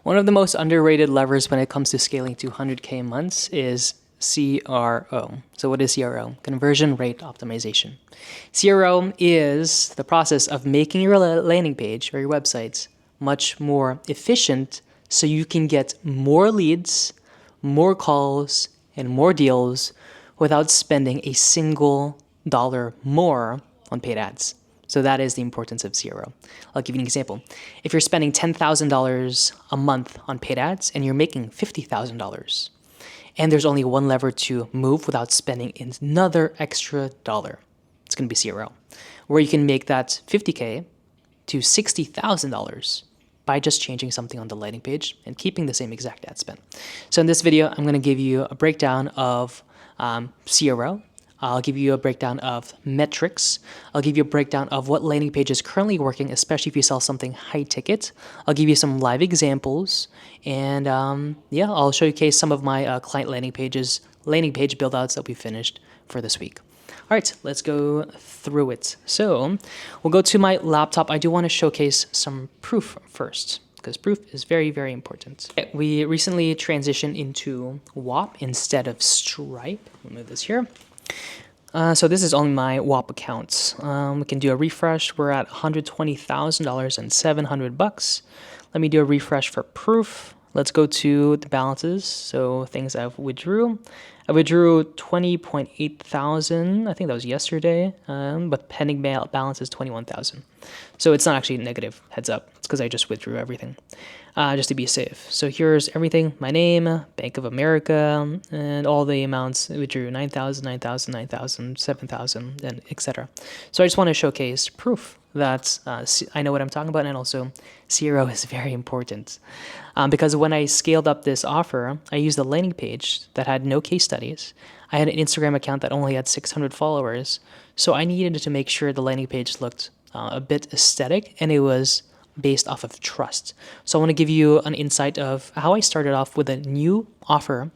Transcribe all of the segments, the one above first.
One of the most underrated levers when it comes to scaling to 100K months is CRO. So what is CRO? Conversion rate optimization. CRO is the process of making your landing page or your websites much more efficient so you can get more leads, more calls, and more deals without spending a single dollar more on paid ads. So that is the importance of CRO. I'll give you an example. If you're spending $10,000 a month on paid ads and you're making $50,000, and there's only one lever to move without spending another extra dollar, it's going to be CRO, where you can make that 50K to $60,000 by just changing something on the landing page and keeping the same exact ad spend. So in this video, I'm going to give you a breakdown of CRO. I'll give you a breakdown of metrics. I'll give you a breakdown of what landing page is currently working, especially if you sell something high ticket. I'll give you some live examples, and I'll showcase some of my client landing page build outs that we finished for this week. All right, let's go through it. So we'll go to my laptop. I do want to showcase some proof first, because proof is very, very important. We recently transitioned into WAP instead of Stripe. I'll move this here. So this is on my WAP accounts. We can do a refresh. We're at $120,000 and $700. Let me do a refresh for proof. Let's go to the balances. So things I've withdrew. I withdrew 20.8 thousand. I think that was yesterday. But pending balance is 21,000. So it's not actually negative. Heads up. It's because I just withdrew everything, just to be safe. So here's everything: my name, Bank of America, and all the amounts I withdrew: 9,000, 9,000, 9,000, 7,000, and etc. So I just want to showcase proof that I know what I'm talking about, and also CRO is very important. Because when I scaled up this offer, I used a landing page that had no case studies. I had an Instagram account that only had 600 followers. So I needed to make sure the landing page looked a bit aesthetic, and it was based off of trust. So I want to give you an insight of how I started off with a new offer,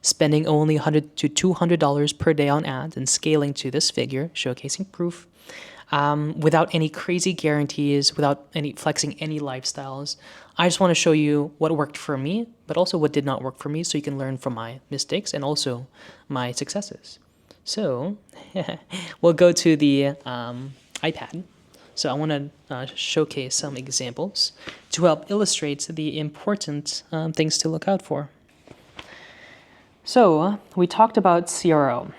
spending only $100 to $200 per day on ads and scaling to this figure, showcasing proof. Without any crazy guarantees, without any flexing any lifestyles. I just want to show you what worked for me, but also what did not work for me, so you can learn from my mistakes and also my successes. So we'll go to the iPad. So I want to showcase some examples to help illustrate the important things to look out for. So we talked about CRO.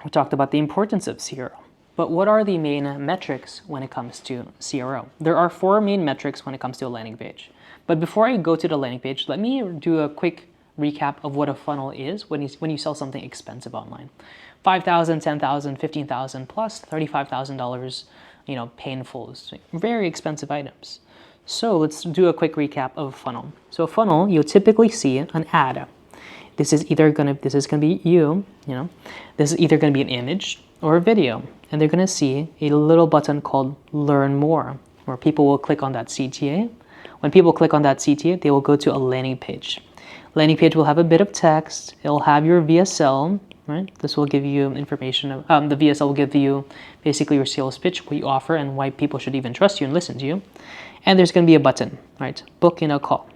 We talked about the importance of CRO. But what are the main metrics when it comes to CRO? There are 4 main metrics when it comes to a landing page. But before I go to the landing page, let me do a quick recap of what a funnel is when you sell something expensive online. $5,000, $10,000, $15,000 plus $35,000, painfuls, very expensive items. So let's do a quick recap of a funnel. So a funnel, you'll typically see an ad. This is gonna be you, this is either gonna be an image or a video, and they're gonna see a little button called Learn More, where people will click on that CTA. When people click on that CTA, they will go to a landing page. Landing page will have a bit of text. It'll have your VSL, right? This will give you information. The VSL will give you basically your sales pitch, what you offer, and why people should even trust you and listen to you. And there's gonna be a button, right? Book in a call.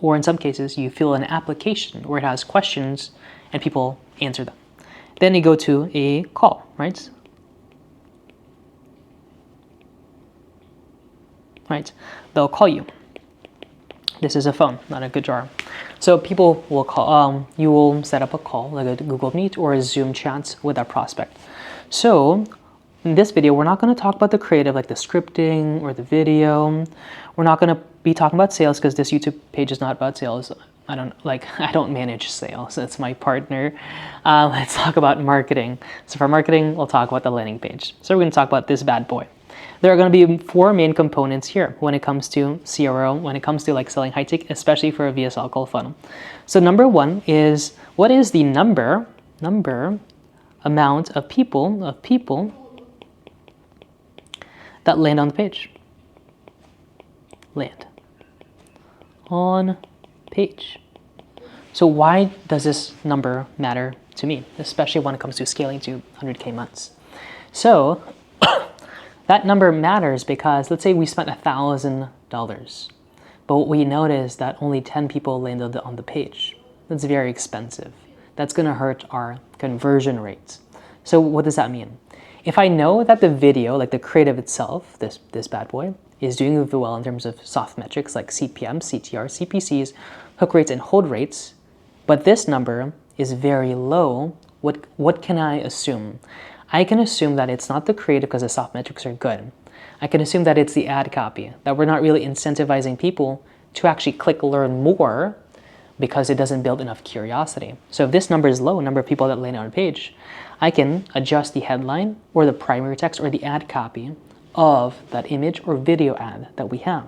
Or in some cases, you fill an application where it has questions and people answer them. Then you go to a call, right? Right, they'll call you. This is a phone, not a good jar. So people will call, you will set up a call, like a Google Meet or a Zoom chat with our prospect. So in this video, we're not gonna talk about the creative, like the scripting or the video. We're not gonna be talking about sales because this YouTube page is not about sales. I don't manage sales. It's my partner. Let's talk about marketing. So for marketing, we'll talk about the landing page. So we're gonna talk about this bad boy. There are going to be 4 main components here when it comes to CRO, when it comes to like selling high ticket, especially for a VSL call funnel. So number 1 is, what is the amount of people that land on the page? Land on page. So why does this number matter to me, especially when it comes to scaling to 100K months? So that number matters because let's say we spent $1,000, But what we noticed that only 10 people landed on the page. That's very expensive. That's going to hurt our conversion rates. So what does that mean? If I know that the video, like the creative itself, this bad boy, is doing well in terms of soft metrics like CPM, CTR, CPCs, hook rates, and hold rates, but this number is very low, what can I assume? I can assume that it's not the creative because the soft metrics are good. I can assume that it's the ad copy, that we're not really incentivizing people to actually click learn more because it doesn't build enough curiosity. So if this number is low, number of people that land on a page, I can adjust the headline or the primary text or the ad copy of that image or video ad that we have.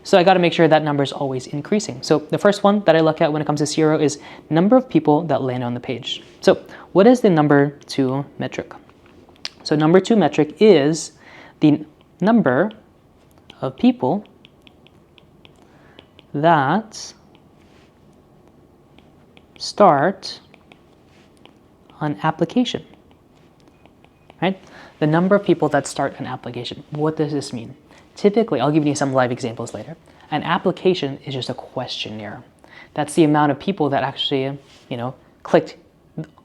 So I got to make sure that number is always increasing. So the first one that I look at when it comes to CRO is number of people that land on the page. So what is the number 2 metric? So number 2 metric is the number of people that start an application, right? The number of people that start an application. What does this mean? Typically, I'll give you some live examples later. An application is just a questionnaire. That's the amount of people that actually,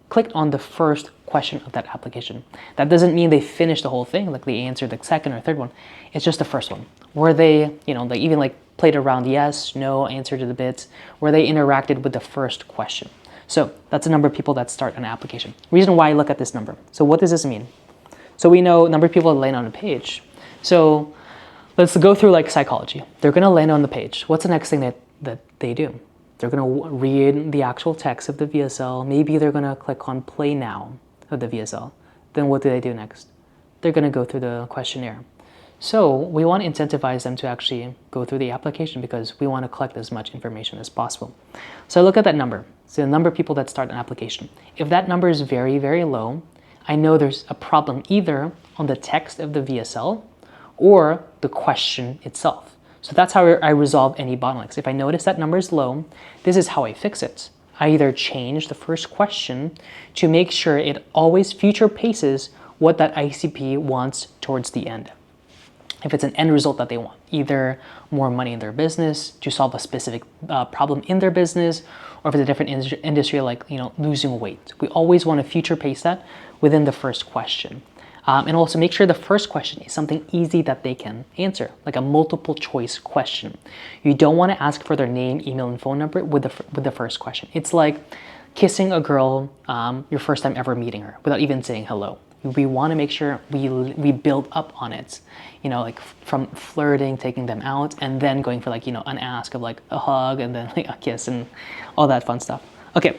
clicked on the first question of that application. That doesn't mean they finished the whole thing, like they answered the second or third one. It's just the first one. Where they, they even played around yes, no, answer to the bits, where they interacted with the first question. So that's the number of people that start an application. Reason why I look at this number. So what does this mean? So we know number of people that land on a page. So let's go through psychology. They're going to land on the page. What's the next thing that they do? They're going to read the actual text of the VSL. Maybe they're going to click on play now of the VSL. Then what do they do next? They're going to go through the questionnaire. So we want to incentivize them to actually go through the application because we want to collect as much information as possible. So look at that number. So the number of people that start an application. If that number is very, very low, I know there's a problem either on the text of the VSL or the question itself. So that's how I resolve any bottlenecks. If I notice that number is low, this is how I fix it. I either change the first question to make sure it always future paces what that ICP wants towards the end. If it's an end result that they want, either more money in their business to solve a specific problem in their business, or if it's a different industry like losing weight. We always want to future pace that within the first question. And also make sure the first question is something easy that they can answer, like a multiple choice question. You don't want to ask for their name, email, and phone number with the first question. It's like kissing a girl your first time ever meeting her without even saying hello. We want to make sure we build up on it, from flirting, taking them out, and then going for an ask of a hug and then a kiss and all that fun stuff. Okay.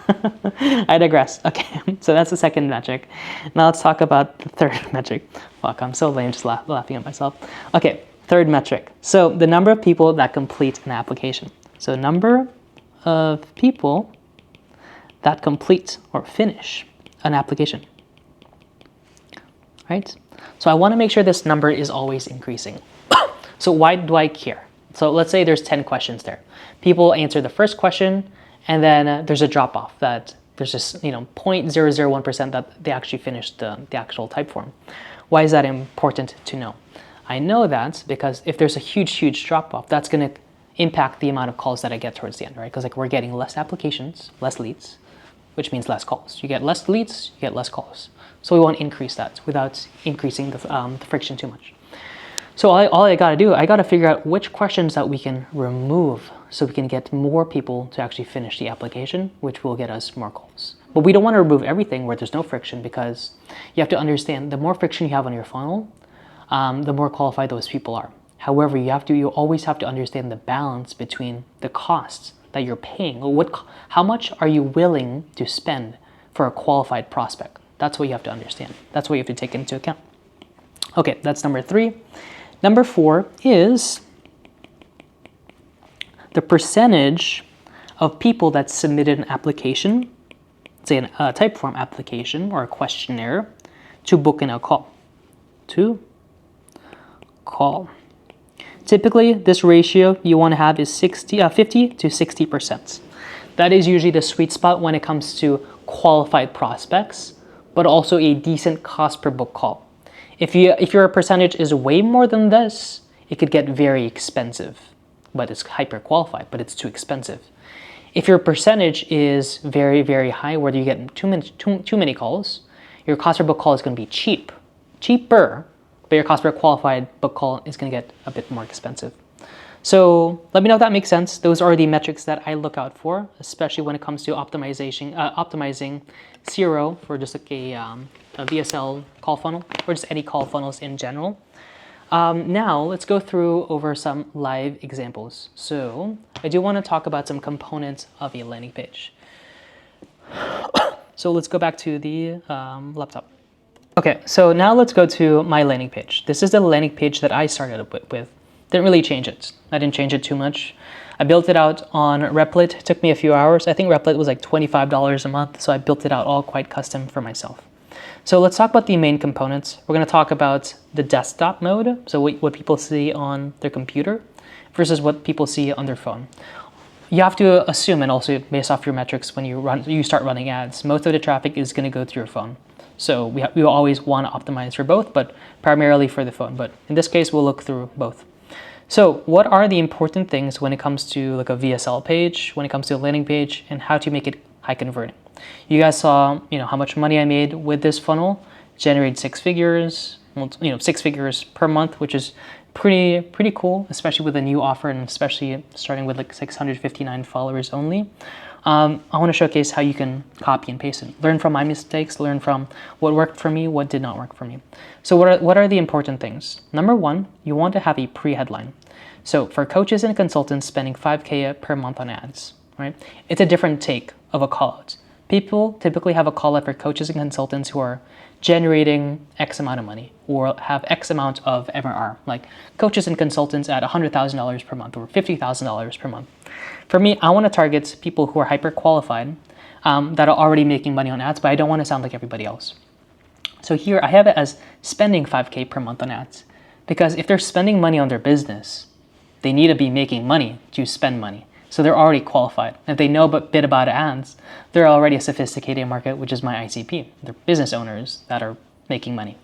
I digress. Okay, so that's the second metric. Now let's talk about the third metric. Fuck, I'm so lame just laughing at myself. Okay, third metric. So the number of people that complete an application. So number of people that complete or finish an application. Right? So I want to make sure this number is always increasing. So why do I care? So let's say there's 10 questions there. People answer the first question, and then there's a drop off that there's just 0.001% that they actually finished the actual type form. Why is that important to know? I know that because if there's a huge drop off, that's going to impact the amount of calls that I get towards the end, right? Because we're getting less applications, less leads, which means less calls. You get less leads, you get less calls. So we want to increase that without increasing the friction too much. So all I got to do, I got to figure out which questions that we can remove so we can get more people to actually finish the application, which will get us more calls. But we don't want to remove everything where there's no friction, because you have to understand the more friction you have on your funnel, the more qualified those people are. However, you always have to understand the balance between the costs that you're paying. How much are you willing to spend for a qualified prospect? That's what you have to understand. That's what you have to take into account. Okay, that's number 3. Number 4 is the percentage of people that submitted an application, say a type form application or a questionnaire, to book in a call. Typically, this ratio you want to have is 50 to 60%. That is usually the sweet spot when it comes to qualified prospects, but also a decent cost per book call. If your percentage is way more than this, it could get very expensive. but it's hyper qualified, but it's too expensive. If your percentage is very, very high, where you get too many calls, your cost per book call is going to be cheaper, but your cost per qualified book call is going to get a bit more expensive. So let me know if that makes sense. Those are the metrics that I look out for, especially when it comes to optimizing CRO for just like a VSL call funnel, or just any call funnels in general. Now let's go through over some live examples. So I do want to talk about some components of a landing page. So let's go back to the laptop. Okay, so now let's go to my landing page. This is the landing page that I started with. Didn't really change it. I didn't change it too much. I built it out on Replit. It took me a few hours. I think Replit was like $25 a month, so I built it out all quite custom for myself. So let's talk about the main components. We're going to talk about the desktop mode, so what people see on their computer versus what people see on their phone. You have to assume, and also based off your metrics when you start running ads, most of the traffic is going to go through your phone. So we will always want to optimize for both, but primarily for the phone. But in this case, we'll look through both. So what are the important things when it comes to like a VSL page, when it comes to a landing page, and how to make it high converting? You guys saw, how much money I made with this funnel. Generated 6 figures, 6 figures per month, which is pretty cool, especially with a new offer and especially starting with like 659 followers only. I want to showcase how you can copy and paste it. Learn from my mistakes, learn from what worked for me, what did not work for me. So what are the important things? Number one, you want to have a pre-headline. So for coaches and consultants spending $5K per month on ads, right? It's a different take of a call out. People typically have a call out for coaches and consultants who are generating X amount of money or have X amount of MRR, like coaches and consultants at $100,000 per month or $50,000 per month. For me, I want to target people who are hyper qualified that are already making money on ads, but I don't want to sound like everybody else. So here I have it as spending $5K per month on ads, because if they're spending money on their business, they need to be making money to spend money. So they're already qualified. If they know a bit about ads, they're already a sophisticated market, which is my ICP. They're business owners that are making money.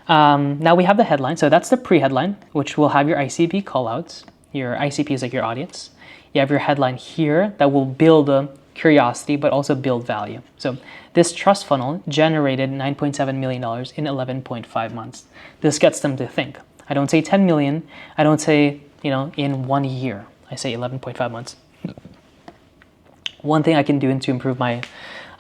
Now we have the headline. So that's the pre-headline, which will have your ICP callouts. Your ICP is like your audience. You have your headline here that will build a curiosity, but also build value. So this trust funnel generated $9.7 million in 11.5 months. This gets them to think. I don't say 10 million. I don't say, in 1 year. I say 11.5 months. One thing I can do to improve my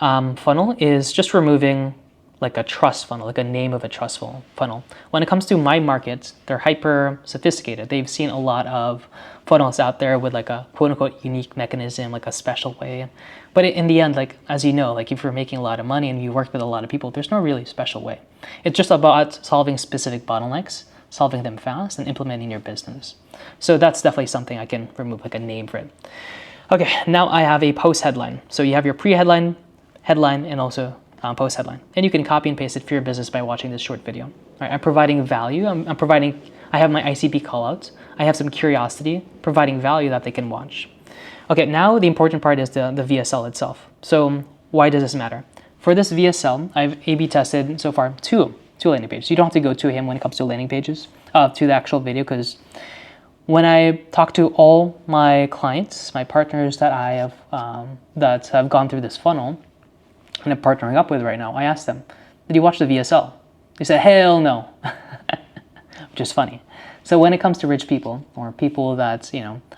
funnel is just removing like a trust funnel, like a name of a trust funnel. When it comes to my market, they're hyper sophisticated. They've seen a lot of funnels out there with like a quote unquote unique mechanism, like a special way. But in the end, like, as you know, like if you're making a lot of money and you work with a lot of people, there's no really special way. It's just about solving specific bottlenecks, solving them fast, and implementing your business. So that's definitely something I can remove, like a name for it. Okay, now I have a post headline. So you have your pre-headline, headline, and also post headline. And you can copy and paste it for your business by watching this short video. All right, I'm providing value. I have my ICP callouts. I have some curiosity, providing value that they can watch. Okay, now the important part is the VSL itself. So why does this matter? For this VSL, I've A/B tested so far two landing pages. You don't have to go to him when it comes to landing pages, to the actual video, because when I talk to all my clients, my partners that I have gone through this funnel and I'm partnering up with right now, I asked them, did you watch the VSL? They said, hell no, which is funny. So when it comes to rich people or people that,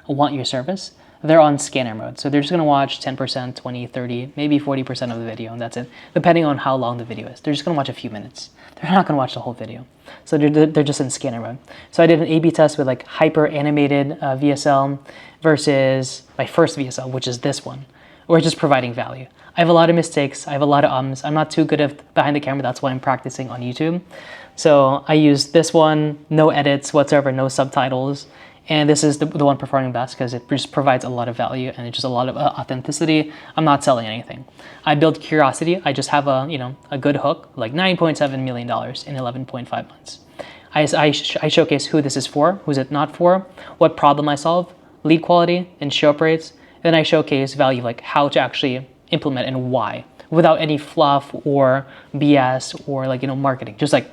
want your service, they're on scanner mode. So they're just going to watch 10%, 20, 30, maybe 40% of the video, and that's it, depending on how long the video is. They're just going to watch a few minutes. They're not going to watch the whole video. So they're just in scanner mode. So I did an A/B test with like hyper animated VSL versus my first VSL, which is this one, where it's just providing value. I have a lot of mistakes. I have a lot of ums. I'm not too good at behind the camera. That's why I'm practicing on YouTube. So I use this one, no edits whatsoever, no subtitles. And this is the one performing best because it just provides a lot of value and it's just a lot of authenticity. I'm not selling anything. I build curiosity. I just have a good hook, like $9.7 million in 11.5 months. I showcase who this is for, who's it not for, what problem I solve, lead quality, and show up rates. Then I showcase value, like how to actually implement and why, without any fluff or BS or marketing. Just like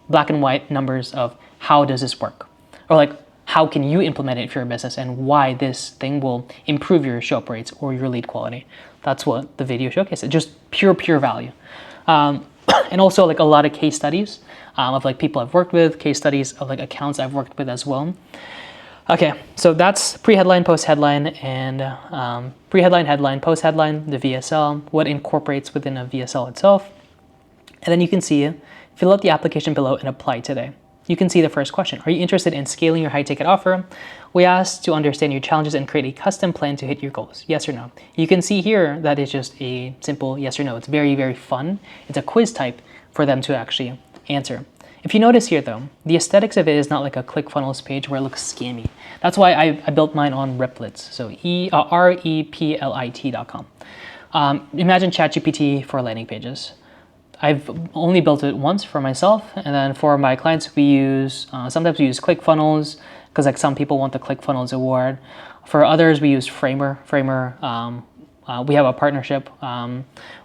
black and white numbers of how does this work, or like how can you implement it for your business and why this thing will improve your show up rates or your lead quality. That's what the video showcases, just pure value. And also like a lot of case studies of like people I've worked with, case studies of like accounts I've worked with as well. Okay, so that's pre-headline, post-headline, and pre-headline, headline, post-headline, the VSL, what incorporates within a VSL itself. And then you can see, fill out the application below and apply today. You can see the first question. Are you interested in scaling your high-ticket offer? We asked to understand your challenges and create a custom plan to hit your goals. Yes or no? You can see here that it's just a simple yes or no. It's very fun. It's a quiz type for them to actually answer. If you notice here though, the aesthetics of it is not like a ClickFunnels page where it looks scammy. That's why I built mine on Replit. So replit.com. Imagine ChatGPT for landing pages. I've only built it once for myself, and then for my clients, we use sometimes we use ClickFunnels because like some people want the ClickFunnels award. For others, we use Framer. We have a partnership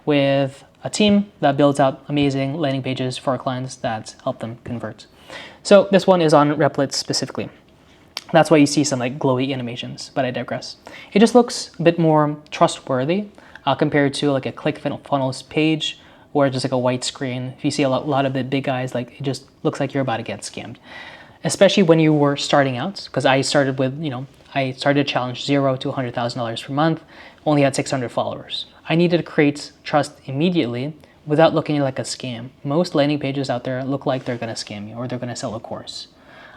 with a team that builds out amazing landing pages for our clients that help them convert. So this one is on Replit specifically. That's why you see some like glowy animations, but I digress. It just looks a bit more trustworthy compared to like a ClickFunnels page, or just like a white screen. If you see a lot of the big guys, like it just looks like you're about to get scammed. Especially when you were starting out, because I started with, I started a challenge $0 to $100,000 per month, only had 600 followers. I needed to create trust immediately without looking like a scam. Most landing pages out there look like they're gonna scam you or they're gonna sell a course.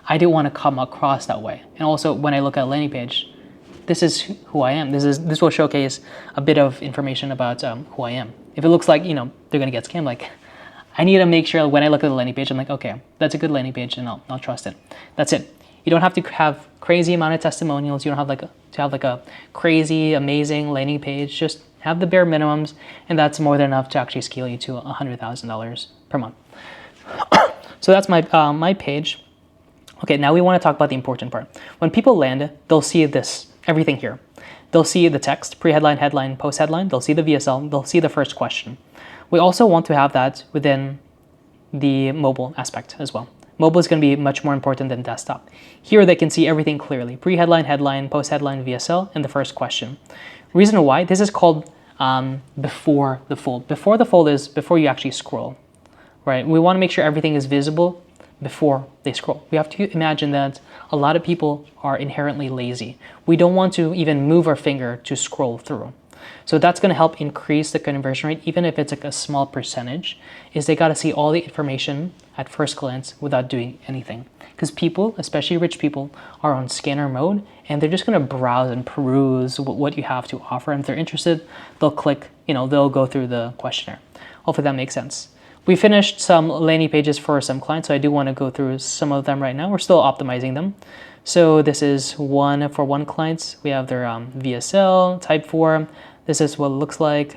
I didn't want to come across that way. And also when I look at a landing page, this is who I am. This will showcase a bit of information about who I am. If it looks like, they're gonna get scammed, like I need to make sure when I look at the landing page, I'm like, okay, that's a good landing page and I'll trust it. That's it. You don't have to have crazy amount of testimonials. You don't have to have a crazy, amazing landing page. Just have the bare minimums, and that's more than enough to actually scale you to $100,000 per month. So that's my page. Okay, now we want to talk about the important part. When people land, they'll see everything here. They'll see the text, pre-headline, headline, post-headline. They'll see the VSL. They'll see the first question. We also want to have that within the mobile aspect as well. Mobile is going to be much more important than desktop. Here they can see everything clearly. Pre-headline, headline, post-headline, VSL, and the first question. Reason why, this is called before the fold. Before the fold is before you actually scroll, right? We want to make sure everything is visible before they scroll. We have to imagine that a lot of people are inherently lazy. We don't want to even move our finger to scroll through. So that's going to help increase the conversion rate, even if it's like a small percentage, is they got to see all the information at first glance without doing anything. Because people, especially rich people, are on scanner mode and they're just going to browse and peruse what you have to offer. And if they're interested, they'll click, they'll go through the questionnaire. Hopefully that makes sense. We finished some landing pages for some clients, so I do want to go through some of them right now. We're still optimizing them. So this is one for one client. We have their VSL, type form. This is what it looks like.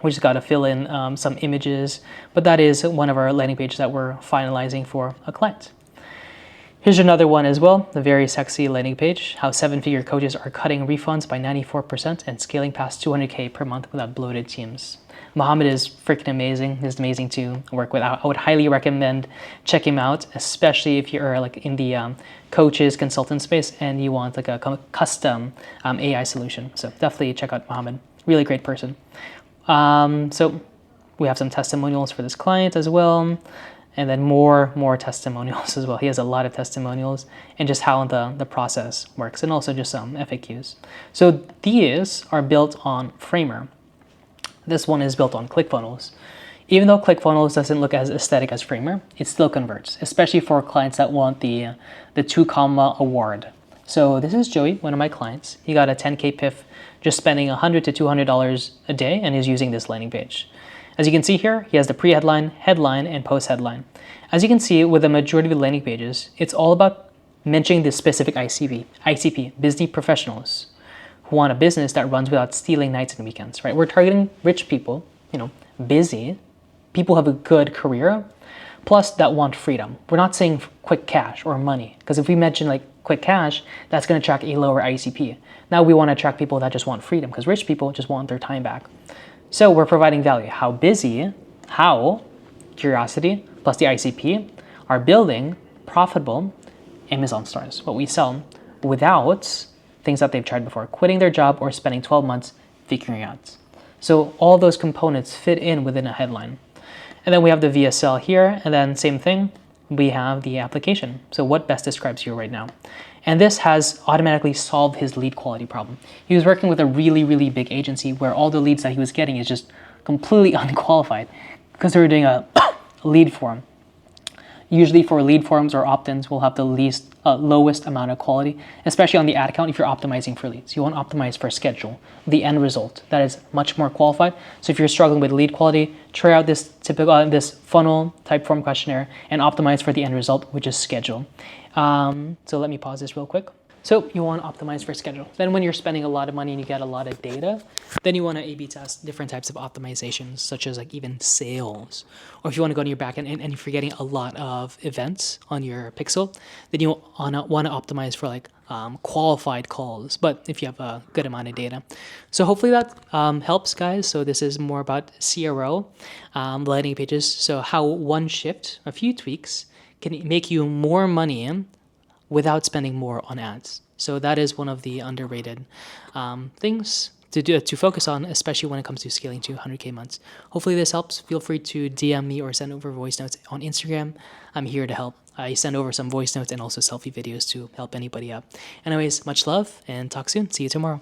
We just got to fill in some images, but that is one of our landing pages that we're finalizing for a client. Here's another one as well, the very sexy landing page, how 7-figure coaches are cutting refunds by 94% and scaling past 200K per month without bloated teams. Mohammed is freaking amazing. He's amazing to work with. I would highly recommend check him out, especially if you're like in the coaches consultant space and you want like a custom AI solution. So definitely check out Mohammed. Really great person. So we have some testimonials for this client as well, and then more testimonials as well. He has a lot of testimonials and just how the process works, and also just some FAQs. So these are built on Framer. This one is built on ClickFunnels. Even though ClickFunnels doesn't look as aesthetic as Framer, it still converts, especially for clients that want the 2 comma award. So this is Joey, one of my clients. He got a 10K PIF just spending $100 to $200 a day and is using this landing page. As you can see here, he has the pre-headline, headline, and post-headline. As you can see, with the majority of the landing pages, it's all about mentioning the specific ICP, business professionals who want a business that runs without stealing nights and weekends, right? We're targeting rich people, busy, people who have a good career, plus that want freedom. We're not saying quick cash or money, because if we mention like quick cash, that's going to attract a lower ICP. Now we want to attract people that just want freedom, because rich people just want their time back. So we're providing value. How busy, how, curiosity, plus the ICP are building profitable Amazon stores, what we sell without things that they've tried before, quitting their job or spending 12 months figuring out. So all those components fit in within a headline. And then we have the VSL here, and then same thing, we have the application. So what best describes you right now? And this has automatically solved his lead quality problem. He was working with a really, really big agency where all the leads that he was getting is just completely unqualified because they were doing a lead form. Usually for lead forms or opt-ins, we'll have the lowest amount of quality, especially on the ad account if you're optimizing for leads. You want to optimize for schedule, the end result. That is much more qualified. So if you're struggling with lead quality, try out this typical this funnel type form questionnaire and optimize for the end result, which is schedule. So let me pause this real quick. So you want to optimize for schedule. Then when you're spending a lot of money and you get a lot of data, then you want to A/B test different types of optimizations, such as like even sales. Or if you want to go to your backend and you're forgetting a lot of events on your pixel, then you want to optimize for like qualified calls, but if you have a good amount of data. So hopefully that helps, guys. So this is more about CRO, landing pages. So how one shift, a few tweaks, can make you more money without spending more on ads. So that is one of the underrated things to focus on, especially when it comes to scaling to 100K months. Hopefully this helps. Feel free to DM me or send over voice notes on Instagram. I'm here to help. I send over some voice notes and also selfie videos to help anybody out. Anyways, much love and talk soon. See you tomorrow.